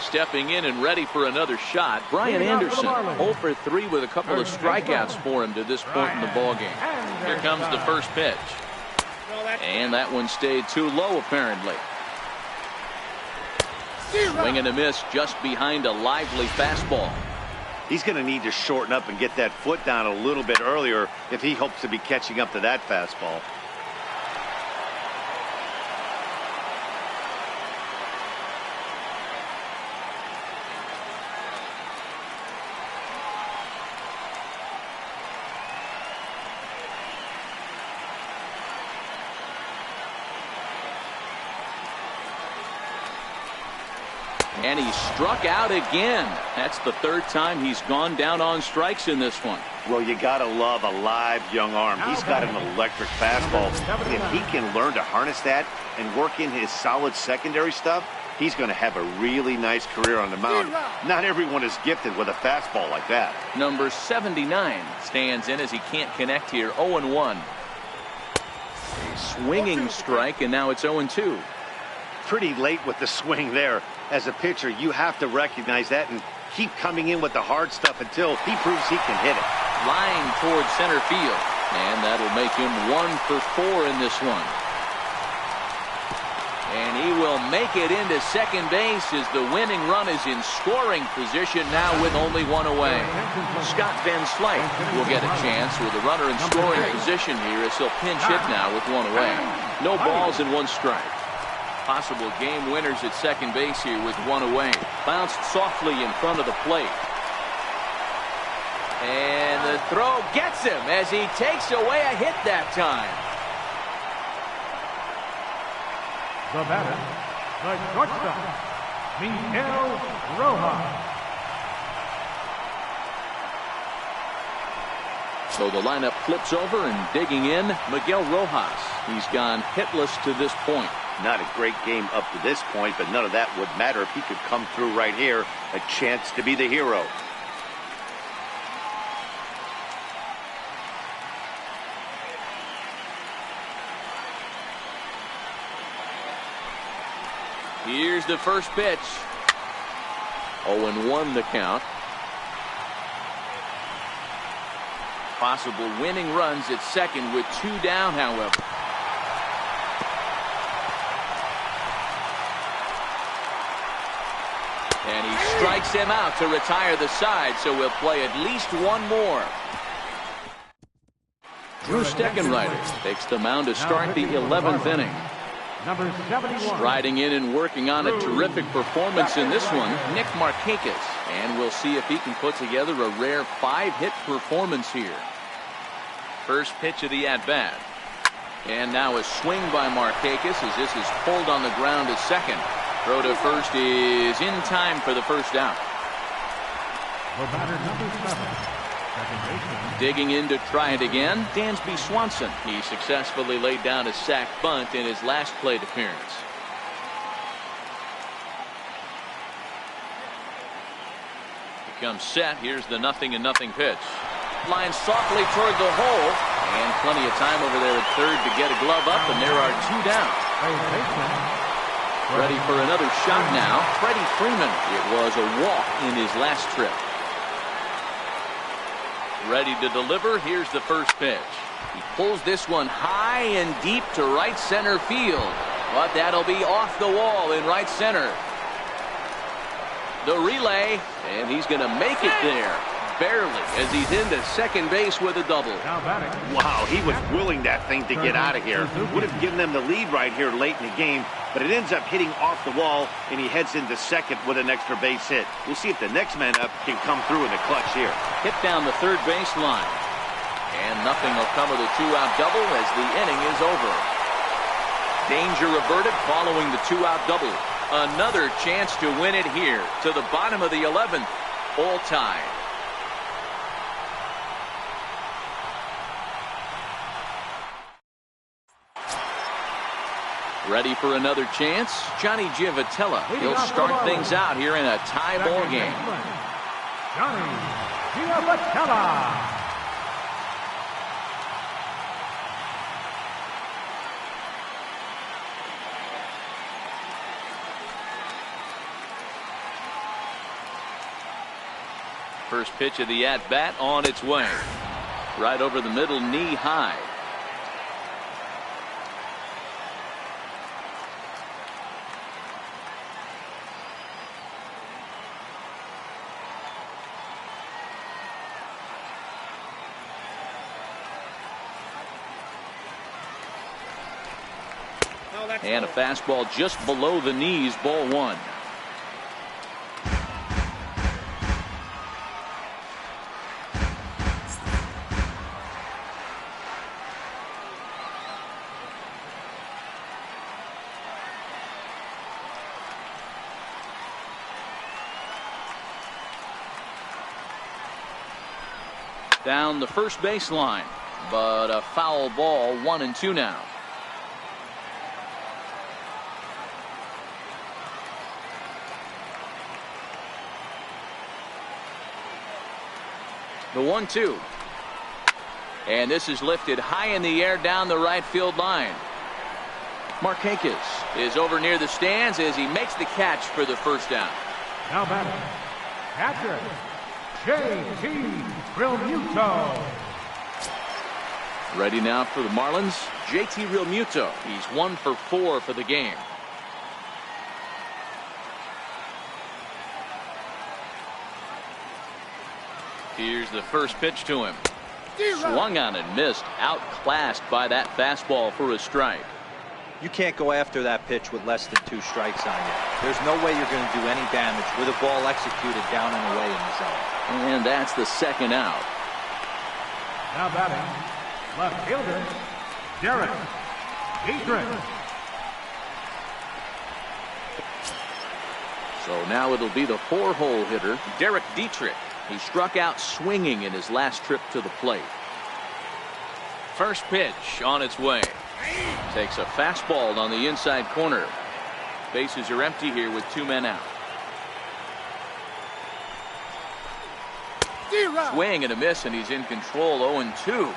Stepping in and ready for another shot, Brian Anderson, 0 for 3 with a couple of strikeouts for him to this point in the ballgame. Here comes the first pitch. And that one stayed too low, apparently. Swing and a miss just behind a lively fastball. He's going to need to shorten up and get that foot down a little bit earlier if he hopes to be catching up to that fastball. And he struck out again. That's the third time he's gone down on strikes in this one. Well, you got to love a live young arm. He's got an electric fastball. If he can learn to harness that and work in his solid secondary stuff, he's going to have a really nice career on the mound. Not everyone is gifted with a fastball like that. Number 79 stands in as he can't connect here. 0-1. Swinging strike, and now it's 0-2. Pretty late with the swing there. As a pitcher, you have to recognize that and keep coming in with the hard stuff until he proves he can hit it. Line towards center field, and that'll make him 1 for 4 in this one. And he will make it into second base as the winning run is in scoring position now with only 1 away. Scott Van Slyke will get a chance with a runner in scoring position here as he'll pinch hit now with 1 away. No balls and 1 strike. Possible game winners at second base here with 1 away. Bounced softly in front of the plate. And the throw gets him as he takes away a hit that time. The batter, the shortstop, Miguel Rojas. So the lineup flips over and digging in, Miguel Rojas. He's gone hitless to this point. Not a great game up to this point, but none of that would matter if he could come through right here. A chance to be the hero. Here's the first pitch. 0-1 the count. Possible winning runs at second with 2 down, however. And he strikes him out to retire the side, so we'll play at least 1 more. Drew Steckenrider takes the mound to start the 11th inning. Number 71. Striding in and working on a terrific performance in this one, Nick Markakis. And we'll see if he can put together a rare 5-hit performance here. First pitch of the at-bat. And now a swing by Markakis as this is pulled on the ground to second. Throw to first is in time for the first out. The batter, number 7. Second baseman. Digging in to try it again, Dansby Swanson. He successfully laid down a sac bunt in his last plate appearance. Becomes set. Here's the 0-0 pitch. Line softly toward the hole, and plenty of time over there at third to get a glove up, and there are 2 down. Ready for another shot now, Freddie Freeman. It was a walk in his last trip. Ready to deliver. Here's the first pitch. He pulls this one high and deep to right center field, but that'll be off the wall in right center. The relay, and he's going to make it there. Barely, as he's into second base with a double. Wow, he was willing that thing to get out of here. Would have given them the lead right here late in the game, but it ends up hitting off the wall, and he heads into second with an extra base hit. We'll see if the next man up can come through in the clutch here. Hit down the third base line. And nothing will come of the 2-out double as the inning is over. Danger averted following the 2-out double. Another chance to win it here to the bottom of the 11th. All tied. Ready for another chance? Johnny Giavotella. He'll start things out here in a tie ball game. Johnny Giavotella. First pitch of the at-bat on its way. Right over the middle, knee high. And a fastball just below the knees, ball 1. Down the first baseline, but a foul ball, 1-2 now. The 1-2. And this is lifted high in the air down the right field line. Marcotte is over near the stands as he makes the catch for the first down. Now batting, catcher, J.T. Realmuto. Ready now for the Marlins, J.T. Realmuto. He's 1 for 4 for the game. Here's the first pitch to him. Swung on and missed. Outclassed by that fastball for a strike. You can't go after that pitch with less than 2 strikes on you. There's no way you're going to do any damage with a ball executed down and away in the zone. And that's the second out. Now batting, left fielder, Derek Dietrich. So now it'll be the 4-hole hitter, Derek Dietrich. He struck out swinging in his last trip to the plate. First pitch on its way. Takes a fastball on the inside corner. Bases are empty here with 2 men out. Swing and a miss, and he's in control. 0-2.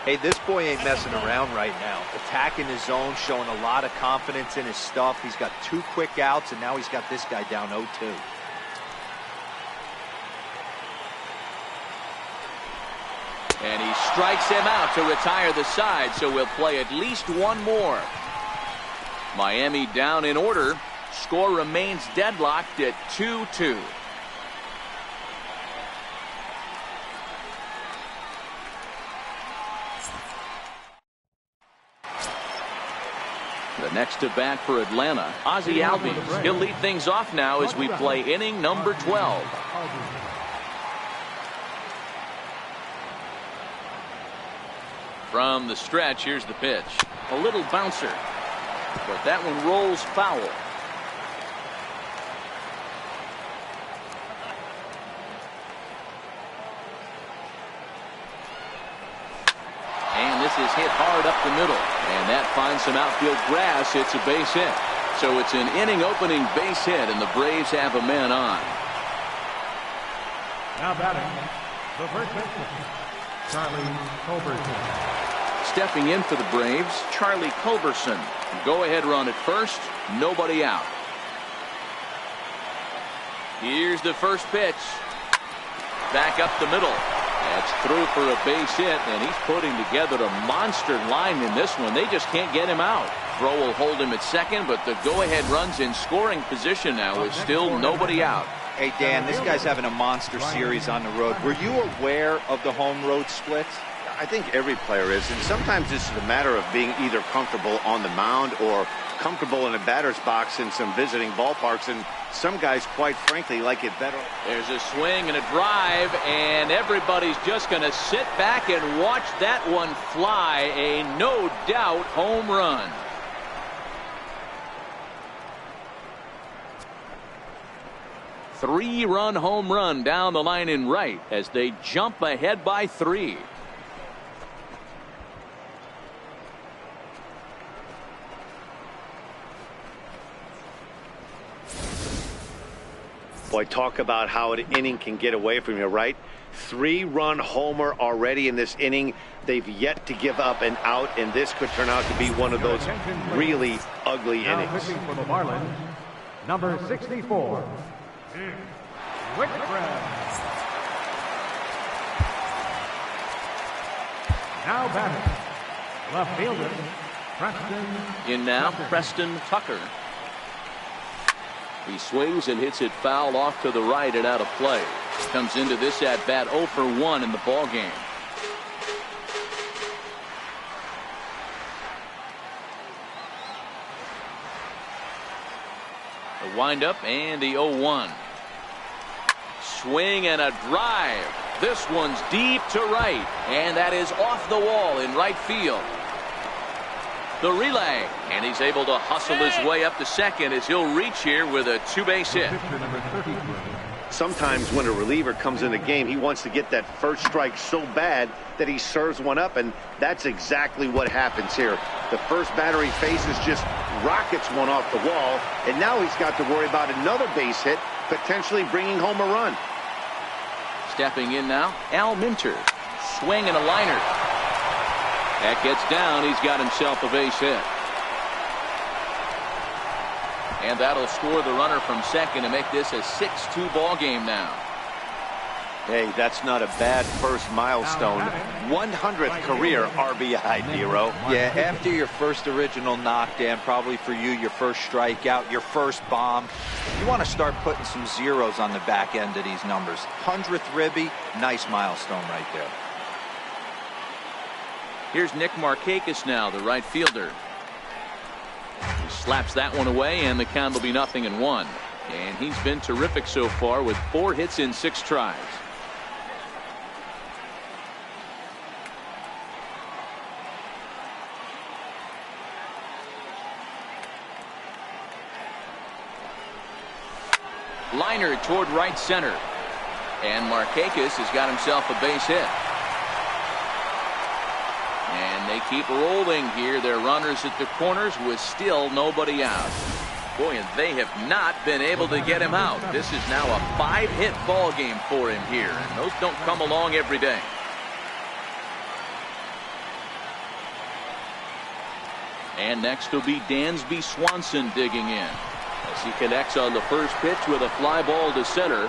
Hey, this boy ain't messing around right now. Attacking his zone, showing a lot of confidence in his stuff. He's got 2 quick outs, and now he's got this guy down 0-2. And he strikes him out to retire the side, so we'll play at least 1 more. Miami down in order. Score remains deadlocked at 2-2. The next to bat for Atlanta, Ozzie Albies. He'll lead things off now as we play inning number 12. From the stretch, here's the pitch. A little bouncer, but that one rolls foul. And this is hit hard up the middle, and that finds some outfield grass. It's a base hit. So it's an inning opening base hit, and the Braves have a man on. Now batting, the first baseman, Charlie Culberson. Stepping in for the Braves, Charlie Culberson. Go ahead run at first, nobody out. Here's the first pitch. Back up the middle. That's through for a base hit, and he's putting together a monster line in this one. They just can't get him out. Throw will hold him at second, but the go-ahead run's in scoring position now with still nobody out. Hey, Dan, this guy's having a monster series on the road. Were you aware of the home-road splits? I think every player is, and sometimes this is a matter of being either comfortable on the mound or comfortable in a batter's box in some visiting ballparks, and some guys, quite frankly, like it better. There's a swing and a drive, and everybody's just going to sit back and watch that one fly. A no-doubt home run. Three-run home run down the line in right as they jump ahead by 3. Boy, talk about how an inning can get away from you, right? 3-run homer already in this inning. They've yet to give up an out, and this could turn out to be one of those really ugly innings. Pitching for the Marlins, number 64, Whitcraft. Now batting, left fielder, Preston. In now, Preston Tucker. He swings and hits it foul off to the right and out of play. Comes into this at bat 0 for 1 in the ball game. The windup and the 0-1. Swing and a drive. This one's deep to right, and that is off the wall in right field. The relay, and he's able to hustle his way up to second as he'll reach here with a 2-base hit. sometimes when a reliever comes in the game, he wants to get that first strike so bad that he serves one up, and that's exactly what happens here. The first batter he faces just rockets one off the wall, and now he's got to worry about another base hit, potentially bringing home a run. Stepping in now, Al Minter. Swing and a liner. That gets down. He's got himself a base hit. And that'll score the runner from second to make this a 6-2 ball game now. Hey, that's not a bad first milestone. 100th career RBI, Nero. Yeah, after your first original knock, Dan, probably for you, your first strikeout, your first bomb, you want to start putting some zeros on the back end of these numbers. 100th ribby, nice milestone right there. Here's Nick Markakis now, the right fielder. He slaps that one away, and the count will be 0-1. And he's been terrific so far with 4 hits in 6 tries. Liner toward right center. And Markakis has got himself a base hit. And they keep rolling here. Their runners at the corners with still nobody out. Boy, and they have not been able to get him out. This is now a 5-hit ball game for him here. And those don't come along every day. And next will be Dansby Swanson digging in. As he connects on the first pitch with a fly ball to center.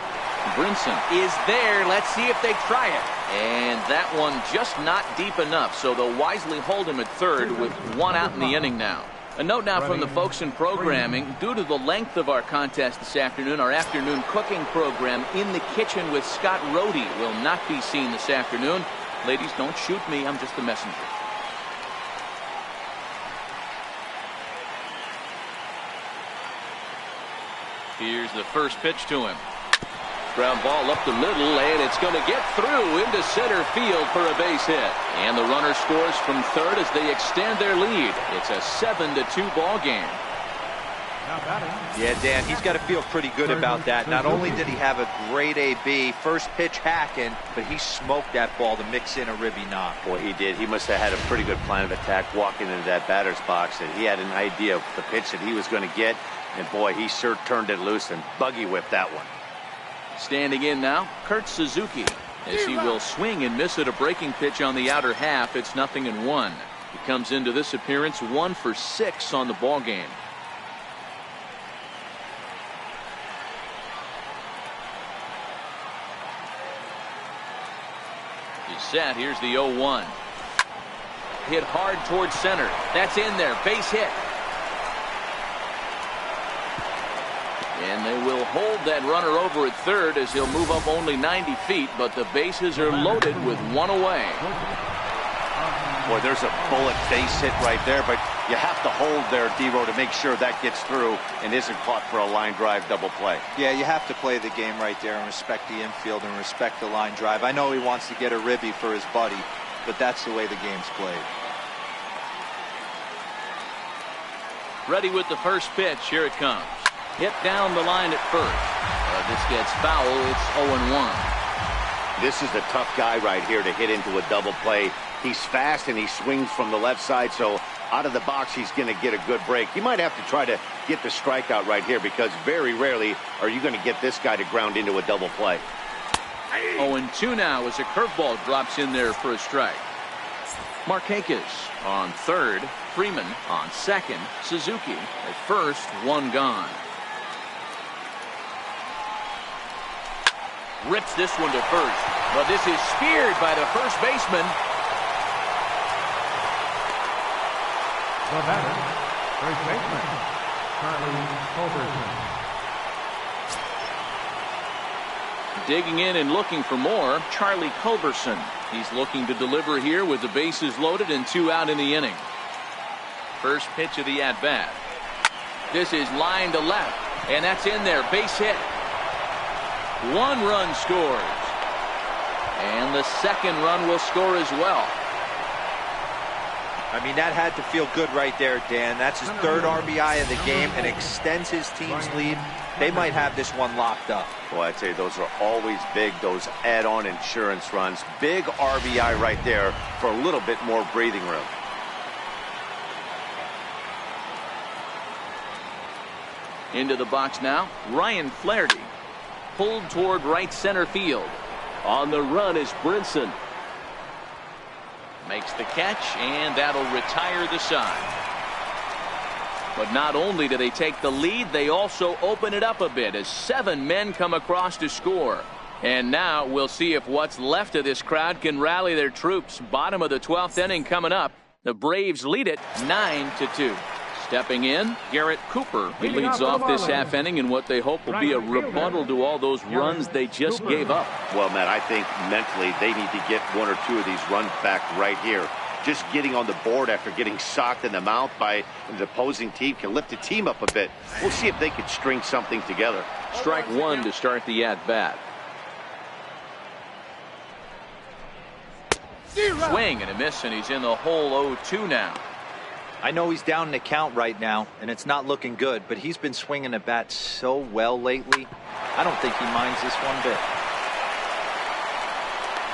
Brinson is there. Let's see if they try it. And that one just not deep enough, so they'll wisely hold him at third with 1 out in the inning now. A note now from the folks in programming. Due to the length of our contest this afternoon, our afternoon cooking program In the Kitchen with Scott Rohde will not be seen this afternoon. Ladies, don't shoot me. I'm just the messenger. Here's the first pitch to him. Ground ball up the middle, and it's going to get through into center field for a base hit. And the runner scores from third as they extend their lead. It's a 7-2 ball game. Yeah, Dan, he's got to feel pretty good about that. Not only did he have a great AB, first pitch hacking, but he smoked that ball to mix in a ribby knock. Boy, he did. He must have had a pretty good plan of attack walking into that batter's box, and he had an idea of the pitch that he was going to get. And boy, he sure turned it loose and buggy whipped that one. Standing in now, Kurt Suzuki, as he will swing and miss at a breaking pitch on the outer half. It's 0-1. He comes into this appearance 1 for 6 on the ball game. He's set. Here's the 0-1. Hit hard towards center. That's in there. Base hit. And they will hold that runner over at third as he'll move up only 90 feet, but the bases are loaded with 1 away. Boy, there's a bullet base hit right there, but you have to hold there, D-Row, to make sure that gets through and isn't caught for a line drive double play. Yeah, you have to play the game right there and respect the infield and respect the line drive. I know he wants to get a ribby for his buddy, but that's the way the game's played. Ready with the first pitch. Here it comes. Hit down the line at first. This gets foul. It's 0-1. This is a tough guy right here to hit into a double play. He's fast and he swings from the left side, so out of the box he's going to get a good break. You might have to try to get the strikeout right here because very rarely are you going to get this guy to ground into a double play. 0-2 now as a curveball drops in there for a strike. Markakis on third. Freeman on second. Suzuki at first. 1 gone. Rips this one to first. But this is speared by the first baseman. The batter, first baseman, Charlie Culberson. Digging in and looking for more, Charlie Culberson. He's looking to deliver here with the bases loaded and 2 out in the inning. First pitch of the at-bat. This is line to left, and that's in there. Base hit. 1 run scores. And the second run will score as well. I mean, that had to feel good right there, Dan. That's his third RBI of the game and extends his team's lead. They might have this one locked up. Well, I tell you, those are always big, those add-on insurance runs. Big RBI right there for a little bit more breathing room. Into the box now, Ryan Flaherty. Pulled toward right center field. On the run is Brinson. Makes the catch, and that'll retire the side. But not only do they take the lead, they also open it up a bit as 7 men come across to score. And now we'll see if what's left of this crowd can rally their troops. Bottom of the 12th inning coming up. The Braves lead it 9-2. Stepping in, Garrett Cooper. He leads off this half inning in what they hope will be a rebuttal to all those runs they just gave up. Well, Matt, I think mentally they need to get 1 or 2 of these runs back right here. Just getting on the board after getting socked in the mouth by the opposing team can lift the team up a bit. We'll see if they can string something together. Strike 1 to start the at-bat. Swing and a miss, and he's in the hole 0-2 now. I know he's down in the count right now, and it's not looking good, but he's been swinging the bat so well lately. I don't think he minds this one bit.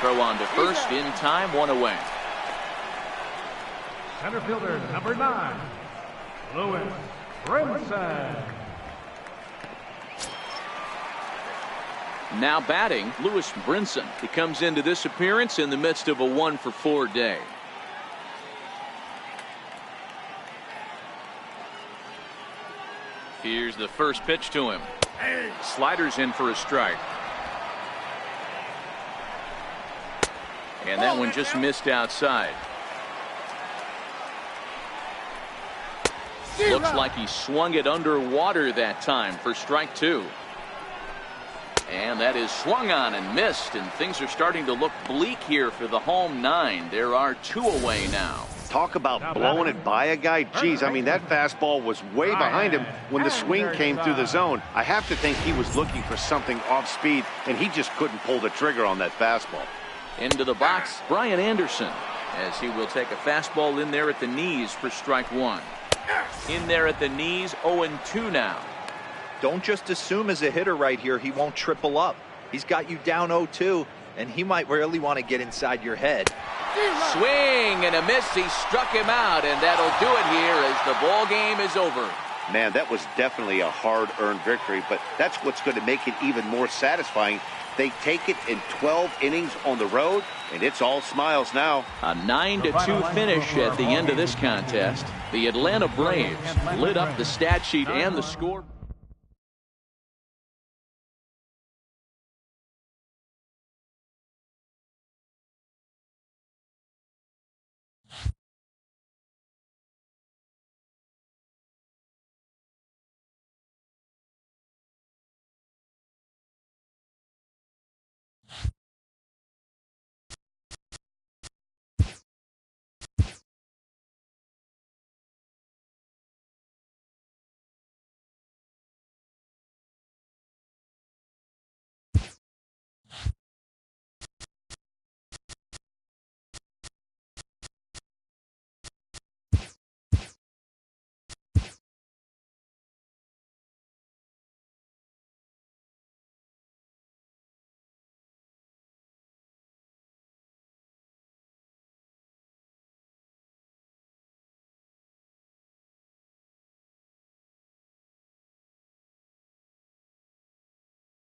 Throw on to first in time, 1 away. Center fielder number 9, Lewis Brinson. Now batting, Lewis Brinson. He comes into this appearance in the midst of a 1-for-4 day. Here's the first pitch to him. Sliders in for a strike. And that one just missed outside. Looks like he swung it underwater that time for strike 2. And that is swung on and missed, and things are starting to look bleak here for the home 9. There are 2 away now. Talk about blowing it by a guy. Geez, I mean, that fastball was way behind him when the swing came through the zone. I have to think he was looking for something off speed, and he just couldn't pull the trigger on that fastball. Into the box, Brian Anderson, as he will take a fastball in there at the knees for strike 1. In there at the knees, 0-2 now. Don't just assume as a hitter right here he won't triple up. He's got you down 0-2, and he might really want to get inside your head. Swing and a miss. He struck him out, and that'll do it here as the ball game is over. Man, that was definitely a hard-earned victory, but that's what's going to make it even more satisfying. They take it in 12 innings on the road, and it's all smiles now. A 9-2 finish at the end of this contest. The Atlanta Braves lit up the stat sheet and the score.